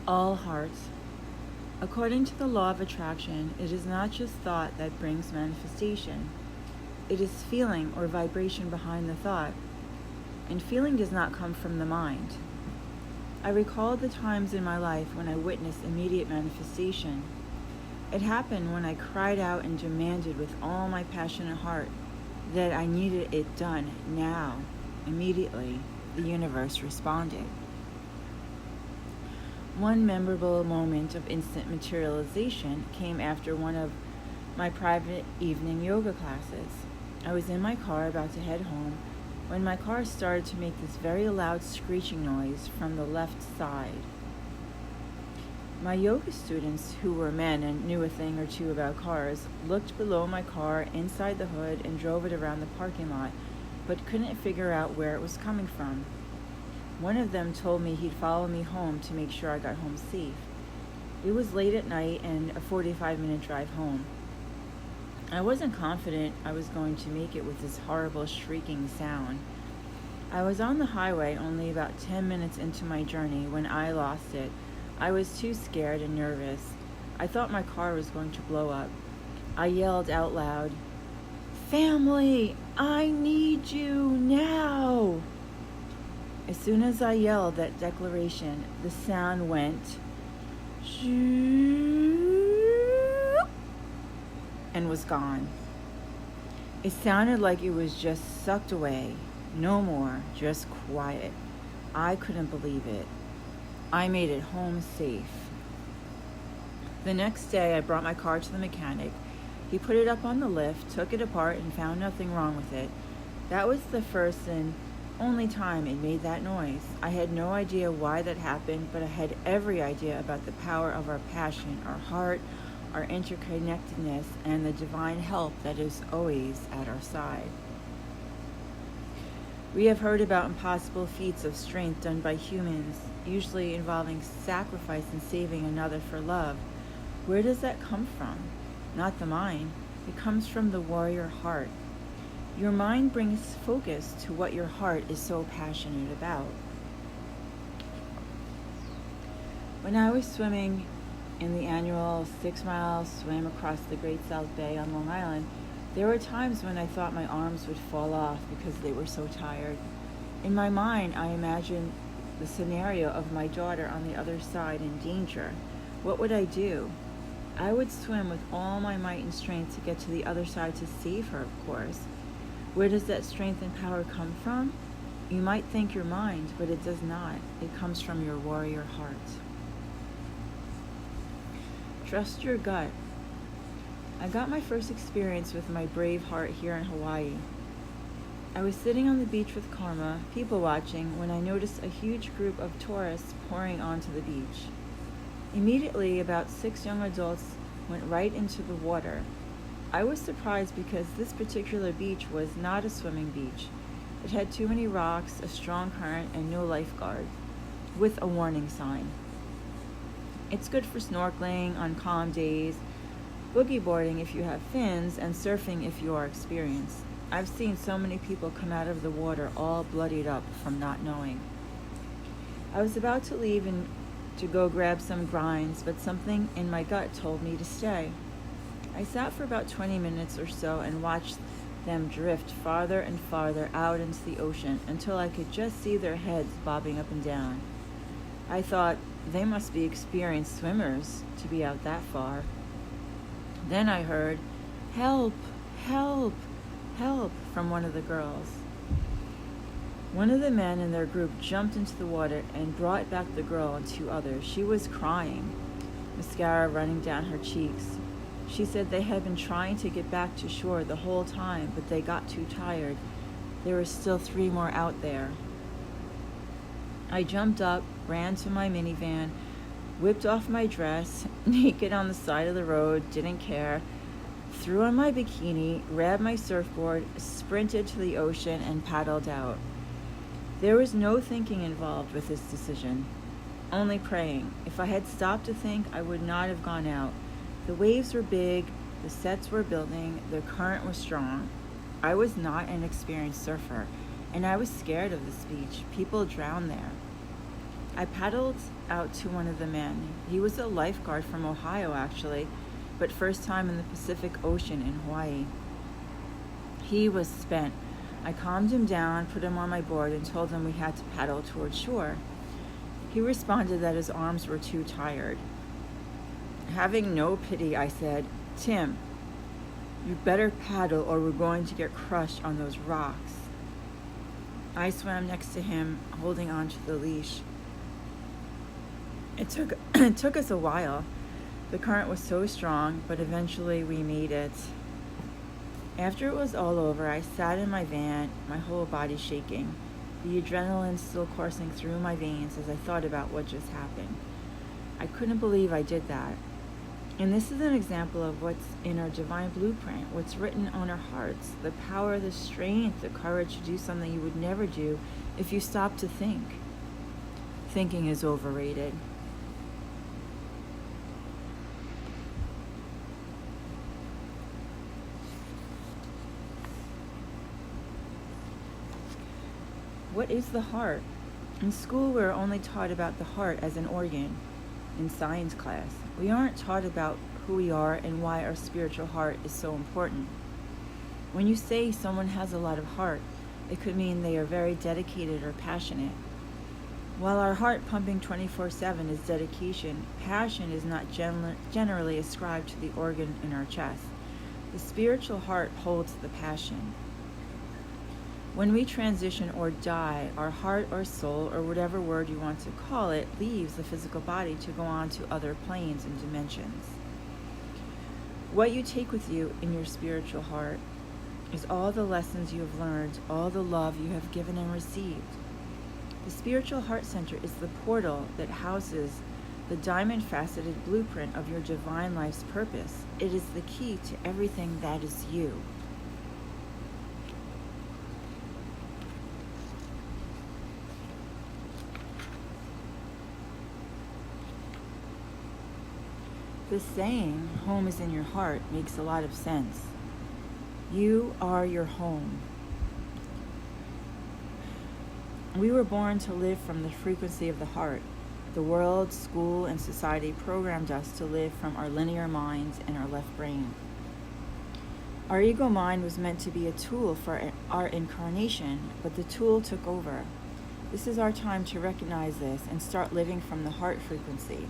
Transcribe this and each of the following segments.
All hearts. According to the law of attraction, it is not just thought that brings manifestation. It is feeling or vibration behind the thought. And feeling does not come from the mind. I recall the times in my life when I witnessed immediate manifestation. It happened when I cried out and demanded with all my passionate heart that I needed it done now. Immediately, the universe responded. One memorable moment of instant materialization came after one of my private evening yoga classes. I was in my car about to head home when my car started to make this very loud screeching noise from the left side. My yoga students, who were men and knew a thing or two about cars, looked below my car, inside the hood, and drove it around the parking lot, but couldn't figure out where it was coming from. One of them told me he'd follow me home to make sure I got home safe. It was late at night and a 45-minute drive home. I wasn't confident I was going to make it with this horrible shrieking sound. I was on the highway only about 10 minutes into my journey when I lost it. I was too scared and nervous. I thought my car was going to blow up. I yelled out loud, "Family, I need you now!" As soon as I yelled that declaration, the sound went shoo and was gone. It sounded like it was just sucked away. No more, just quiet. I couldn't believe it. I made it home safe. The next day, I brought my car to the mechanic. He put it up on the lift, took it apart, and found nothing wrong with it. That was the first and only time it made that noise. I had no idea why that happened, but I had every idea about the power of our passion, our heart, our interconnectedness, and the divine help that is always at our side. We have heard about impossible feats of strength done by humans, usually involving sacrifice and saving another for love. Where does that come from? Not the mind. It comes from the warrior heart. Your mind brings focus to what your heart is so passionate about. When I was swimming in the annual 6-mile swim across the Great South Bay on Long Island, there were times when I thought my arms would fall off because they were so tired. In my mind, I imagined the scenario of my daughter on the other side in danger. What would I do? I would swim with all my might and strength to get to the other side to save her, of course. Where does that strength and power come from? You might think your mind, but it does not. It comes from your warrior heart. Trust your gut. I got my first experience with my brave heart here in Hawaii. I was sitting on the beach with Karma, people watching, when I noticed a huge group of tourists pouring onto the beach. Immediately, about 6 young adults went right into the water. I was surprised because this particular beach was not a swimming beach. It had too many rocks, a strong current, and no lifeguard, with a warning sign. It's good for snorkeling on calm days, boogie boarding if you have fins, and surfing if you are experienced. I've seen so many people come out of the water all bloodied up from not knowing. I was about to leave and to go grab some grinds, but something in my gut told me to stay. I sat for about 20 minutes or so and watched them drift farther and farther out into the ocean until I could just see their heads bobbing up and down. I thought, they must be experienced swimmers to be out that far. Then I heard, "Help, help, help," from one of the girls. One of the men in their group jumped into the water and brought back the girl and 2 others. She was crying, mascara running down her cheeks. She said they had been trying to get back to shore the whole time, but they got too tired. There were still 3 more out there. I jumped up, ran to my minivan, whipped off my dress, naked on the side of the road, didn't care, threw on my bikini, grabbed my surfboard, sprinted to the ocean, and paddled out. There was no thinking involved with this decision, only praying. If I had stopped to think, I would not have gone out. The waves were big, the sets were building, the current was strong. I was not an experienced surfer, and I was scared of this beach. People drown there. I paddled out to one of the men. He was a lifeguard from Ohio, actually, but first time in the Pacific Ocean in Hawaii. He was spent. I calmed him down, put him on my board, and told him we had to paddle toward shore. He responded that his arms were too tired. Having no pity, I said, "Tim, you better paddle or we're going to get crushed on those rocks." I swam next to him, holding on to the leash. It took us a while. The current was so strong, but eventually we made it. After it was all over, I sat in my van, my whole body shaking, the adrenaline still coursing through my veins as I thought about what just happened. I couldn't believe I did that. And this is an example of what's in our divine blueprint, what's written on our hearts, the power, the strength, the courage to do something you would never do if you stop to think. Thinking is overrated. What is the heart? In school, we're only taught about the heart as an organ. In science class, we aren't taught about who we are and why our spiritual heart is so important. When you say someone has a lot of heart, it could mean they are very dedicated or passionate. While our heart pumping 24/7 is dedication, passion is not generally ascribed to the organ in our chest. The spiritual heart holds the passion. When we transition or die, our heart or soul, or whatever word you want to call it, leaves the physical body to go on to other planes and dimensions. What you take with you in your spiritual heart is all the lessons you have learned, all the love you have given and received. The spiritual heart center is the portal that houses the diamond-faceted blueprint of your divine life's purpose. It is the key to everything that is you. The saying, "home is in your heart," makes a lot of sense. You are your home. We were born to live from the frequency of the heart. The world, school, and society programmed us to live from our linear minds and our left brain. Our ego mind was meant to be a tool for our incarnation, but the tool took over. This is our time to recognize this and start living from the heart frequency.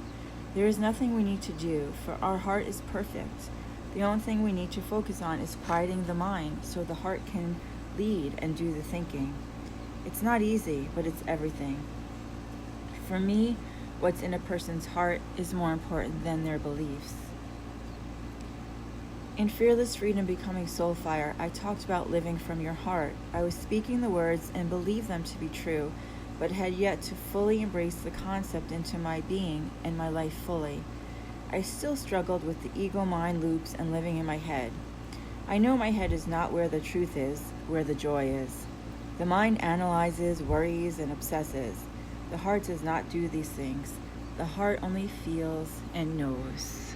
There is nothing we need to do, for our heart is perfect. The only thing we need to focus on is quieting the mind so the heart can lead and do the thinking. It's not easy, but it's everything. For me, what's in a person's heart is more important than their beliefs. In Fearless Freedom Becoming Soulfire, I talked about living from your heart. I was speaking the words and believed them to be true, but had yet to fully embrace the concept into my being and my life fully. I still struggled with the ego mind loops and living in my head. I know my head is not where the truth is, where the joy is. The mind analyzes, worries, and obsesses. The heart does not do these things. The heart only feels and knows.